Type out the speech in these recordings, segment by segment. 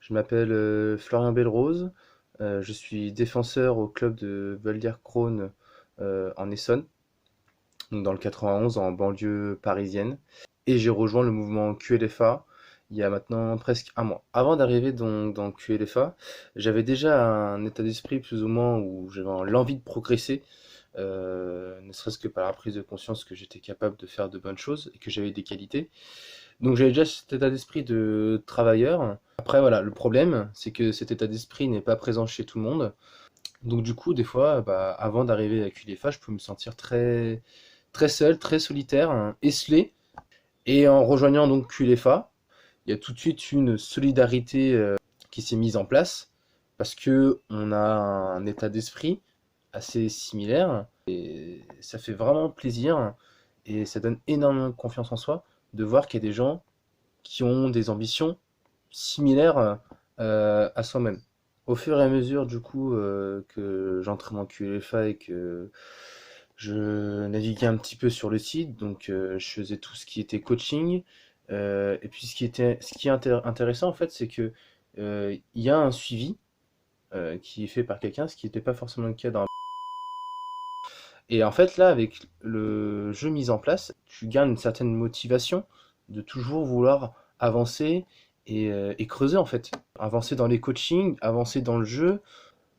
Je m'appelle Florian Belrose, je suis défenseur au club de Valdir-Crône en Essonne, donc dans le 91 en banlieue parisienne. Et j'ai rejoint le mouvement QLFA il y a maintenant presque un mois. Avant d'arriver dans QLFA, j'avais déjà un état d'esprit plus ou moins où j'avais l'envie de progresser, ne serait-ce que par la prise de conscience que j'étais capable de faire de bonnes choses et que j'avais des qualités. Donc j'avais déjà cet état d'esprit de travailleur. Après voilà, le problème, c'est que cet état d'esprit n'est pas présent chez tout le monde. Donc du coup, des fois, bah, avant d'arriver à QLFA, je peux me sentir très, très seul, très solitaire, hein, esselé. Et en rejoignant donc QLFA, il y a tout de suite une solidarité qui s'est mise en place parce que on a un état d'esprit assez similaire et ça fait vraiment plaisir et ça donne énormément de confiance en soi de voir qu'il y a des gens qui ont des ambitions similaires à soi-même. Au fur et à mesure du coup que j'entrais en QLFA et que je naviguais un petit peu sur le site, donc je faisais tout ce qui était coaching. Et puis ce qui est intéressant en fait, c'est que il y a un suivi qui est fait par quelqu'un, ce qui n'était pas forcément le cas dans. Et en fait là, avec le jeu mis en place, tu gardes une certaine motivation de toujours vouloir avancer et creuser en fait. Avancer dans les coachings, avancer dans le jeu,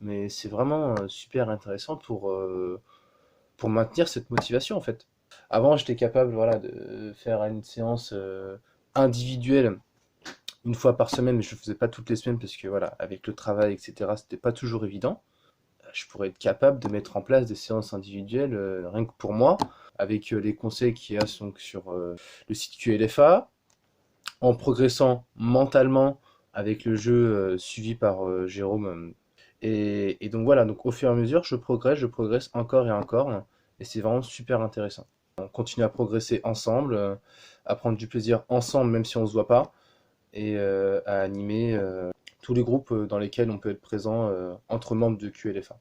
mais c'est vraiment super intéressant pour maintenir cette motivation en fait. Avant, j'étais capable voilà, de faire une séance individuelle une fois par semaine, mais je le faisais pas toutes les semaines parce que voilà, avec le travail, etc., c'était pas toujours évident. Je pourrais être capable de mettre en place des séances individuelles rien que pour moi, avec les conseils qu'il y a donc, sur le site QLFA, en progressant mentalement avec le jeu suivi par Jérôme. Et donc voilà, donc au fur et à mesure, je progresse encore et encore, et c'est vraiment super intéressant. On continue à progresser ensemble, à prendre du plaisir ensemble, même si on se voit pas, et à animer tous les groupes dans lesquels on peut être présent entre membres de QLFA.